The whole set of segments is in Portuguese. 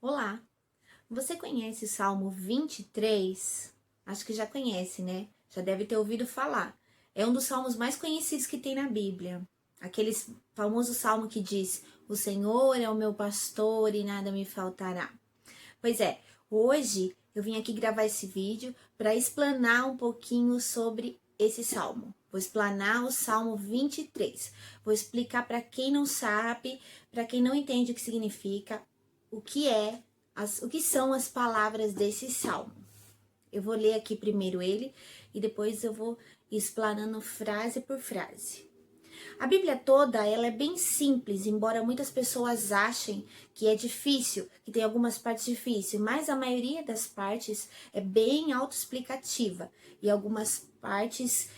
Olá, você conhece o Salmo 23? Acho que já conhece, né? Já deve ter ouvido falar. É um dos salmos mais conhecidos que tem na Bíblia. Aquele famoso salmo que diz: O Senhor é o meu pastor e nada me faltará. Pois é, hoje eu vim aqui gravar esse vídeo para explanar um pouquinho sobre esse salmo. Vou explanar o Salmo 23. Vou explicar para quem não sabe, para quem não entende o que significa, o que é, o que são as palavras desse salmo. Eu vou ler aqui primeiro ele e depois eu vou explanando frase por frase. A Bíblia toda, ela é bem simples, embora muitas pessoas achem que é difícil, que tem algumas partes difíceis, mas a maioria das partes é bem autoexplicativa e algumas partes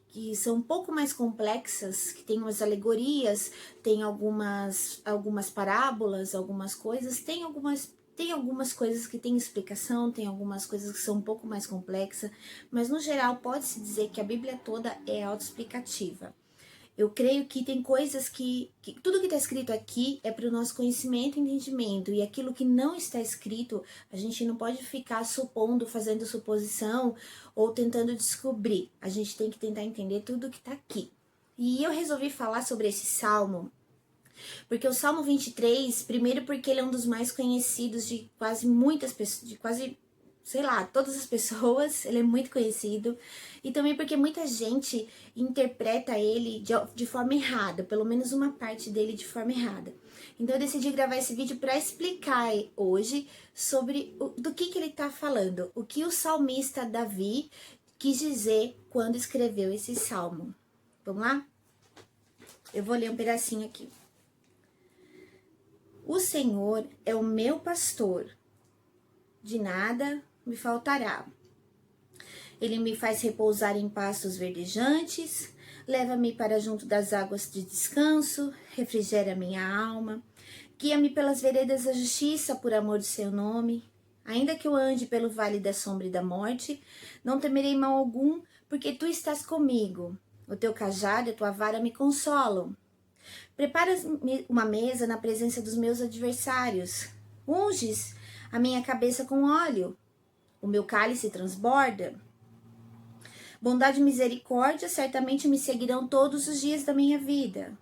que são um pouco mais complexas, que tem umas alegorias, tem algumas parábolas, algumas coisas, tem algumas coisas que têm explicação, tem algumas coisas que são um pouco mais complexas, mas no geral pode-se dizer que a Bíblia toda é autoexplicativa. Eu creio que tem coisas que tudo que está escrito aqui é para o nosso conhecimento e entendimento, e aquilo que não está escrito, a gente não pode ficar supondo, fazendo suposição ou tentando descobrir. A gente tem que tentar entender tudo que está aqui. E eu resolvi falar sobre esse salmo, porque o Salmo 23, primeiro porque ele é um dos mais conhecidos de quase muitas pessoas, de quase, sei lá, todas as pessoas, ele é muito conhecido, e também porque muita gente interpreta ele de forma errada, pelo menos uma parte dele de forma errada. Então eu decidi gravar esse vídeo para explicar hoje sobre do que ele está falando, o que o salmista Davi quis dizer quando escreveu esse salmo. Vamos lá? Eu vou ler um pedacinho aqui. O Senhor é o meu pastor, de nada me faltará. Ele me faz repousar em pastos verdejantes, leva-me para junto das águas de descanso, refrigera minha alma, guia-me pelas veredas da justiça por amor do seu nome. Ainda que eu ande pelo vale da sombra e da morte, não temerei mal algum, porque tu estás comigo. O teu cajado e a tua vara me consolam. Preparas uma mesa na presença dos meus adversários. Unges a minha cabeça com óleo. O meu cálice transborda. Bondade e misericórdia certamente me seguirão todos os dias da minha vida.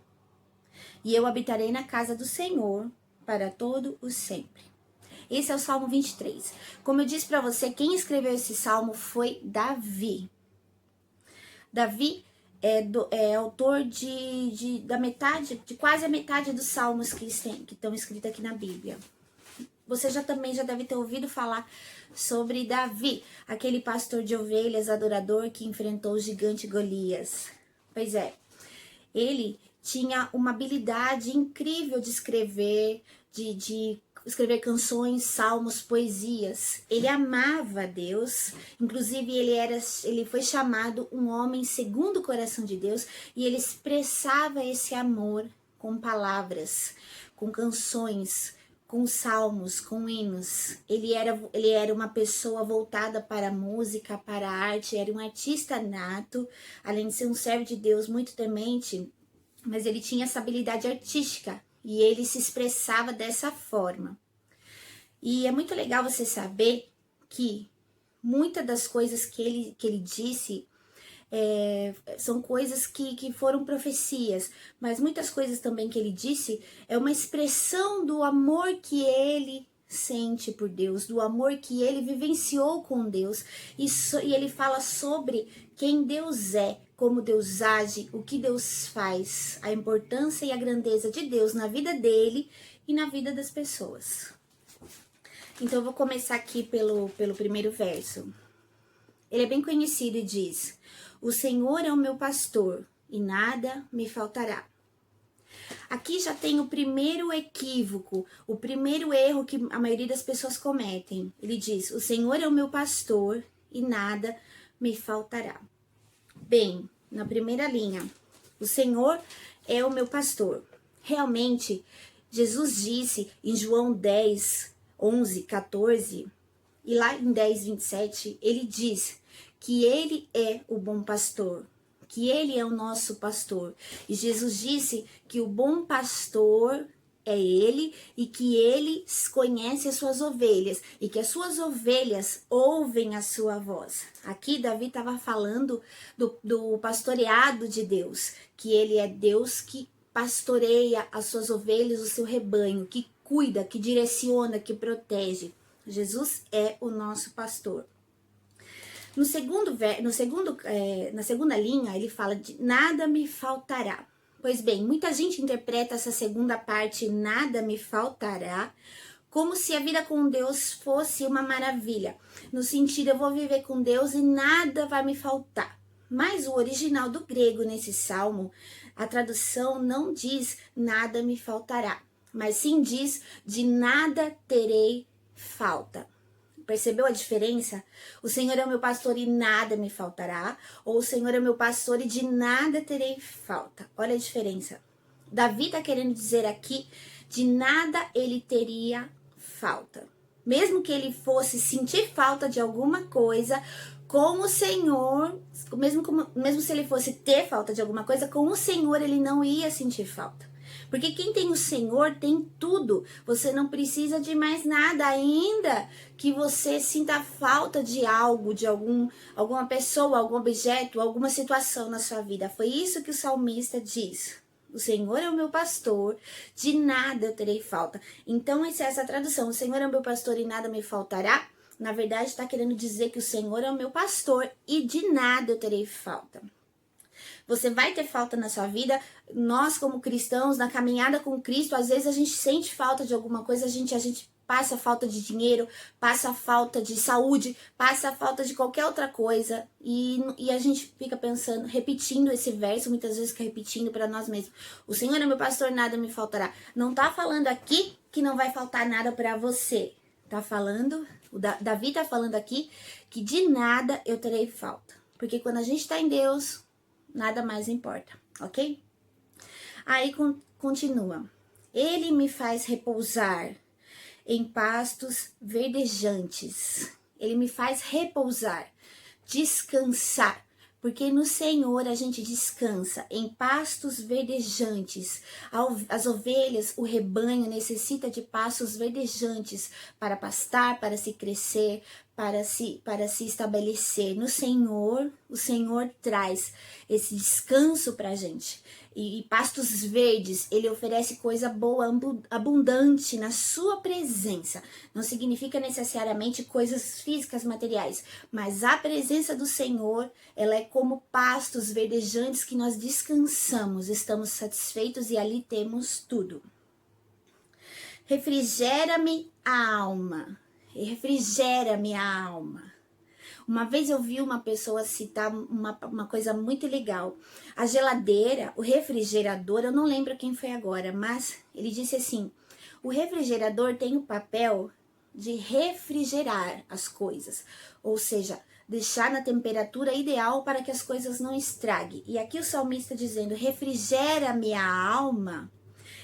E eu habitarei na casa do Senhor para todo o sempre. Esse é o Salmo 23. Como eu disse para você, quem escreveu esse salmo foi Davi. Davi é autor da metade, de quase a metade dos salmos que estão escritos aqui na Bíblia. Você já deve ter ouvido falar sobre Davi, aquele pastor de ovelhas adorador que enfrentou o gigante Golias. Pois é, ele tinha uma habilidade incrível de escrever, de escrever canções, salmos, poesias. Ele amava a Deus, inclusive ele foi chamado um homem segundo o coração de Deus, e ele expressava esse amor com palavras, com canções, com salmos, com hinos. Ele era uma pessoa voltada para a música, para a arte, era um artista nato, além de ser um servo de Deus muito temente, mas ele tinha essa habilidade artística e ele se expressava dessa forma. E é muito legal você saber que muitas das coisas que ele disse são coisas que foram profecias, mas muitas coisas também que ele disse é uma expressão do amor que ele sente por Deus, do amor que ele vivenciou com Deus, e ele fala sobre quem Deus é, como Deus age, o que Deus faz, a importância e a grandeza de Deus na vida dele e na vida das pessoas. Então eu vou começar aqui pelo primeiro verso. Ele é bem conhecido e diz: O Senhor é o meu pastor e nada me faltará. Aqui já tem o primeiro equívoco, o primeiro erro que a maioria das pessoas cometem. Ele diz: O Senhor é o meu pastor e nada me faltará. Bem, na primeira linha, o Senhor é o meu pastor. Realmente, Jesus disse em João 10, 11, 14, e lá em 10, 27, ele diz que ele é o bom pastor, que ele é o nosso pastor. E Jesus disse que o bom pastor é ele e que ele conhece as suas ovelhas e que as suas ovelhas ouvem a sua voz. Aqui Davi estava falando do pastoreado de Deus, que ele é Deus que pastoreia as suas ovelhas, o seu rebanho, que cuida, que direciona, que protege. Jesus é o nosso pastor. Na segunda linha, ele fala de nada me faltará. Pois bem, muita gente interpreta essa segunda parte, nada me faltará, como se a vida com Deus fosse uma maravilha. No sentido, eu vou viver com Deus e nada vai me faltar. Mas o original do grego nesse salmo, a tradução não diz nada me faltará, mas sim diz de nada terei falta. Percebeu a diferença? O Senhor é o meu pastor e nada me faltará. Ou o Senhor é o meu pastor e de nada terei falta. Olha a diferença. Davi está querendo dizer aqui, de nada ele teria falta. Mesmo que ele fosse sentir falta de alguma coisa, com o Senhor, mesmo se ele fosse ter falta de alguma coisa, com o Senhor ele não ia sentir falta. Porque quem tem o Senhor tem tudo. Você não precisa de mais nada, ainda que você sinta falta de algo, de alguma pessoa, algum objeto, alguma situação na sua vida. Foi isso que o salmista diz. O Senhor é o meu pastor, de nada eu terei falta. Então, essa tradução, o Senhor é o meu pastor e nada me faltará, na verdade está querendo dizer que o Senhor é o meu pastor e de nada eu terei falta. Você vai ter falta na sua vida. Nós, como cristãos, na caminhada com Cristo, às vezes a gente sente falta de alguma coisa, a gente passa falta de dinheiro, passa falta de saúde, passa falta de qualquer outra coisa. E a gente fica pensando, repetindo esse verso, muitas vezes fica repetindo para nós mesmos. O Senhor é meu pastor, nada me faltará. Não tá falando aqui que não vai faltar nada para você. Tá falando, Davi tá falando aqui que de nada eu terei falta. Porque quando a gente tá em Deus, nada mais importa, ok? Aí continua. Ele me faz repousar em pastos verdejantes. Ele me faz repousar, descansar. Porque no Senhor a gente descansa em pastos verdejantes. As ovelhas, o rebanho necessita de pastos verdejantes para pastar, para se crescer, para se estabelecer. No Senhor, o Senhor traz esse descanso para a gente. E pastos verdes, ele oferece coisa boa, abundante na sua presença. Não significa necessariamente coisas físicas, materiais, mas a presença do Senhor, ela é como pastos verdejantes que nós descansamos, estamos satisfeitos e ali temos tudo. Refrigera-me a alma. Refrigera-me a alma. Uma vez eu vi uma pessoa citar uma coisa muito legal. A geladeira, o refrigerador, eu não lembro quem foi agora, mas ele disse assim, o refrigerador tem o papel de refrigerar as coisas, ou seja, deixar na temperatura ideal para que as coisas não estraguem. E aqui o salmista dizendo, refrigera-me a alma.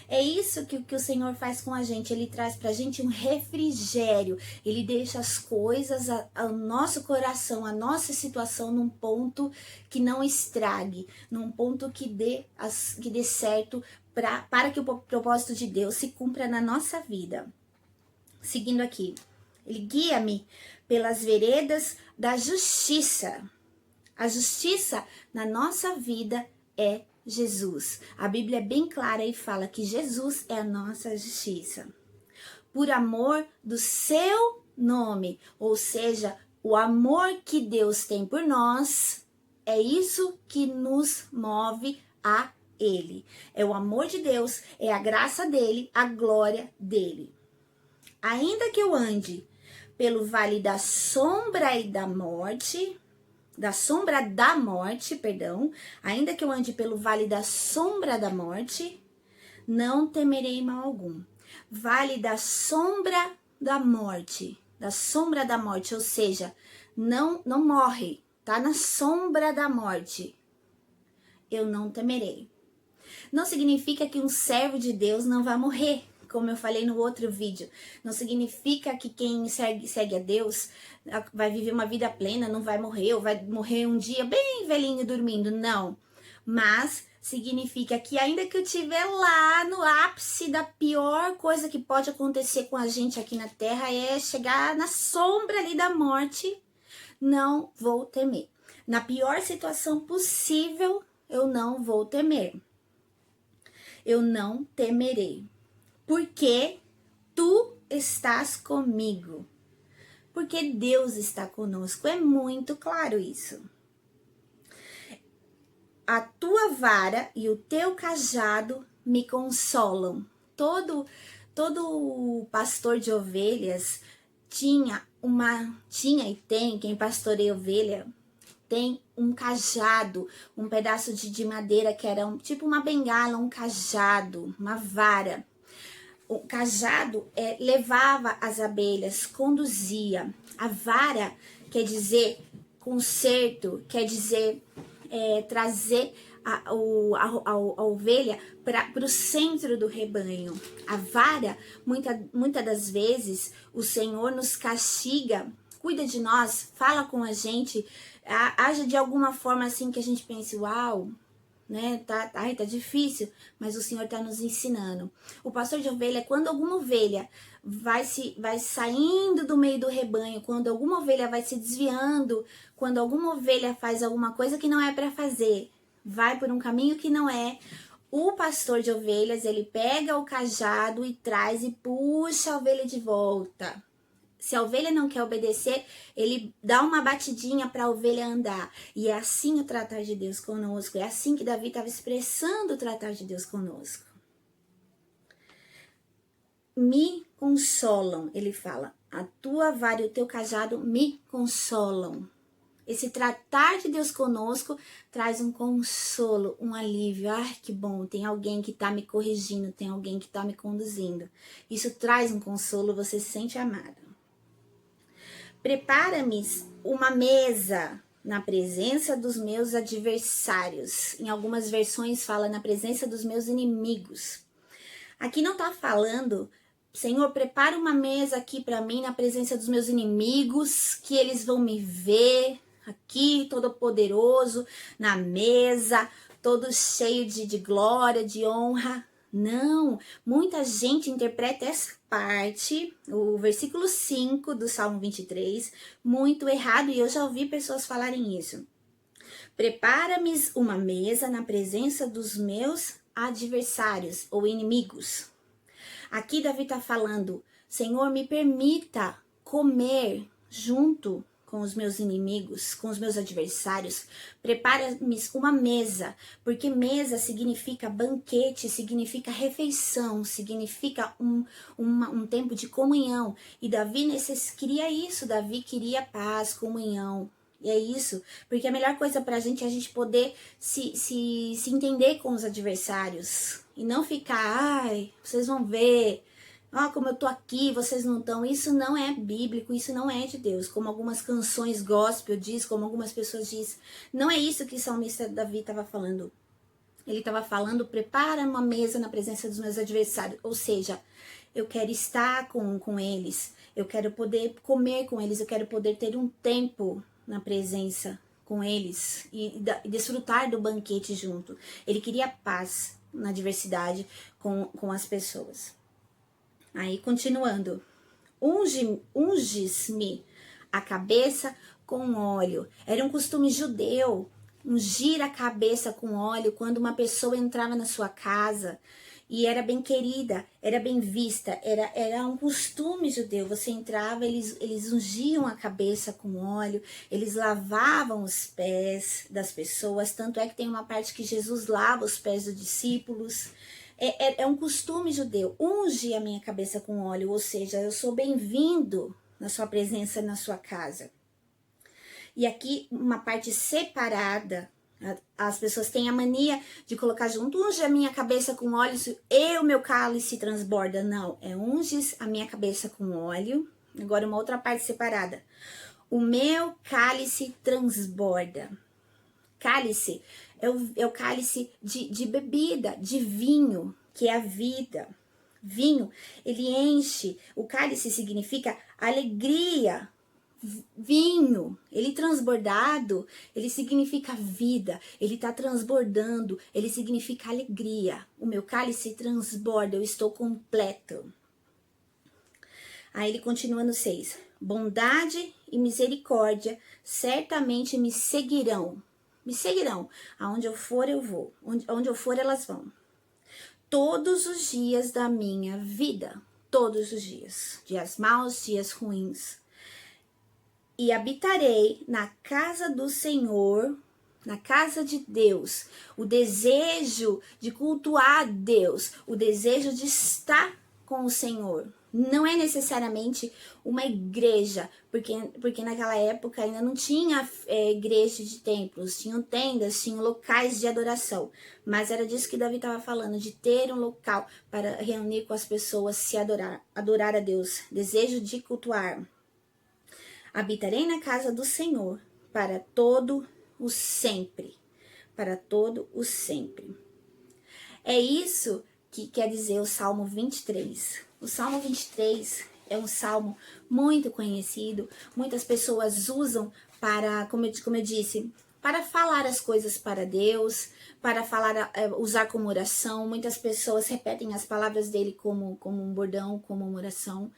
É isso que o Senhor faz com a gente, ele traz pra gente um refrigério, ele deixa as coisas, o nosso coração, a nossa situação num ponto que não estrague, num ponto que dê certo para que o propósito de Deus se cumpra na nossa vida. Seguindo aqui, ele guia-me pelas veredas da justiça. A justiça na nossa vida é Jesus. A Bíblia é bem clara e fala que Jesus é a nossa justiça. Por amor do seu nome, ou seja, o amor que Deus tem por nós, é isso que nos move a Ele. É o amor de Deus, é a graça dele, a glória dele. Ainda que eu ande pelo vale da sombra e da morte, ainda que eu ande pelo vale da sombra da morte, não temerei mal algum. Vale da sombra da morte, ou seja, não morre, tá na sombra da morte, eu não temerei. Não significa que um servo de Deus não vai morrer, como eu falei no outro vídeo. Não significa que quem segue a Deus vai viver uma vida plena, não vai morrer, ou vai morrer um dia bem velhinho dormindo, não. Mas significa que ainda que eu estiver lá no ápice da pior coisa que pode acontecer com a gente aqui na Terra, é chegar na sombra ali da morte, não vou temer. Na pior situação possível, eu não vou temer. Eu não temerei, porque tu estás comigo. Porque Deus está conosco. É muito claro isso. A tua vara e o teu cajado me consolam. Todo pastor de ovelhas tinha e tem, quem pastoreia ovelha, tem um cajado, um pedaço de madeira que era tipo uma bengala, um cajado, uma vara. O cajado levava as abelhas, conduzia. A vara quer dizer conserto, quer dizer trazer a ovelha para o centro do rebanho. A vara, muitas das vezes, o Senhor nos castiga, cuida de nós, fala com a gente, age de alguma forma assim que a gente pense, uau, né? Tá difícil, mas o Senhor tá nos ensinando. O pastor de ovelha é quando alguma ovelha vai saindo do meio do rebanho, quando alguma ovelha vai se desviando, quando alguma ovelha faz alguma coisa que não é para fazer, vai por um caminho que não é. O pastor de ovelhas, ele pega o cajado e traz e puxa a ovelha de volta. Se a ovelha não quer obedecer, ele dá uma batidinha para a ovelha andar. E é assim o tratar de Deus conosco. É assim que Davi estava expressando o tratar de Deus conosco. Me consolam, ele fala. A tua vara e o teu cajado me consolam. Esse tratar de Deus conosco traz um consolo, um alívio. Ai, que bom, tem alguém que está me corrigindo, tem alguém que está me conduzindo. Isso traz um consolo, você se sente amado. Prepara-me uma mesa na presença dos meus adversários. Em algumas versões fala na presença dos meus inimigos. Aqui não está falando, Senhor, prepara uma mesa aqui para mim na presença dos meus inimigos, que eles vão me ver aqui, todo poderoso, na mesa, todo cheio de glória, de honra. Não, muita gente interpreta essa parte, o versículo 5 do Salmo 23, muito errado, e eu já ouvi pessoas falarem isso. Prepara-me uma mesa na presença dos meus adversários ou inimigos. Aqui Davi está falando, Senhor, me permita comer junto com os meus inimigos, com os meus adversários. Prepara-me uma mesa, porque mesa significa banquete, significa refeição, significa um tempo de comunhão. E Davi queria isso, Davi queria paz, comunhão. E é isso, porque a melhor coisa pra gente é a gente poder se entender com os adversários. E não ficar, ai, vocês vão ver, ó, como eu tô aqui, vocês não estão. Isso não é bíblico, isso não é de Deus. Como algumas canções gospel diz, como algumas pessoas dizem. Não é isso que o salmista Davi estava falando. Ele estava falando, prepara uma mesa na presença dos meus adversários. Ou seja, eu quero estar com eles, eu quero poder comer com eles, eu quero poder ter um tempo na presença com eles e desfrutar do banquete junto. Ele queria paz na diversidade com as pessoas. Aí, continuando. Unges-me a cabeça com óleo. Era um costume judeu, ungir a cabeça com óleo quando uma pessoa entrava na sua casa e era bem querida, era bem vista, era um costume judeu. Você entrava, eles ungiam a cabeça com óleo, eles lavavam os pés das pessoas, tanto é que tem uma parte que Jesus lava os pés dos discípulos. É um costume judeu, unge a minha cabeça com óleo, ou seja, eu sou bem-vindo na sua presença, na sua casa. E aqui uma parte separada, as pessoas têm a mania de colocar junto, unge a minha cabeça com óleo, e o meu cálice transborda. Não, unges a minha cabeça com óleo. Agora uma outra parte separada. O meu cálice transborda. Cálice é o cálice de bebida, de vinho, que é a vida. Vinho, ele enche. O cálice significa alegria, vinho, ele transbordado, ele significa vida, ele tá transbordando, ele significa alegria. O meu cálice transborda, eu estou completo. Aí ele continua no 6. Bondade e misericórdia certamente me seguirão. Me seguirão. Aonde eu for, eu vou. Onde eu for, elas vão. Todos os dias da minha vida. Todos os dias. Dias maus, dias ruins. E habitarei na casa do Senhor, na casa de Deus. O desejo de cultuar a Deus. O desejo de estar com o Senhor. Não é necessariamente uma igreja, porque naquela época ainda não tinha igreja de templos, tinham tendas, tinham locais de adoração. Mas era disso que Davi estava falando, de ter um local para reunir com as pessoas, se adorar a Deus, desejo de cultuar. Habitarei na casa do Senhor para todo o sempre, para todo o sempre. É isso que quer dizer o Salmo 23. O Salmo 23 é um salmo muito conhecido, muitas pessoas usam para, como eu disse, para falar as coisas para Deus, para falar, usar como oração. Muitas pessoas repetem as palavras dele como um bordão, como uma oração.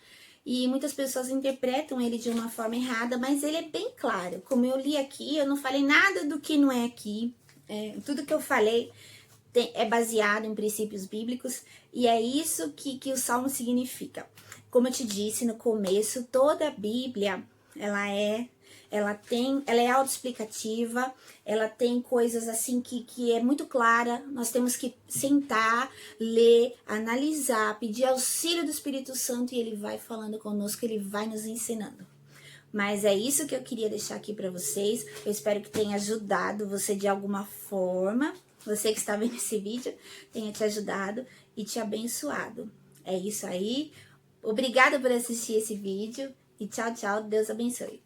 E muitas pessoas interpretam ele de uma forma errada, mas ele é bem claro. Como eu li aqui, eu não falei nada do que não é aqui. Tudo que eu falei é baseado em princípios bíblicos, e é isso que o Salmo significa. Como eu te disse no começo, toda a Bíblia, ela é autoexplicativa, ela tem coisas assim que é muito clara, nós temos que sentar, ler, analisar, pedir auxílio do Espírito Santo e ele vai falando conosco, ele vai nos ensinando. Mas é isso que eu queria deixar aqui para vocês, eu espero que tenha ajudado você de alguma forma, você que está vendo esse vídeo, tenha te ajudado e te abençoado. É isso aí, obrigada por assistir esse vídeo e tchau, tchau, Deus abençoe.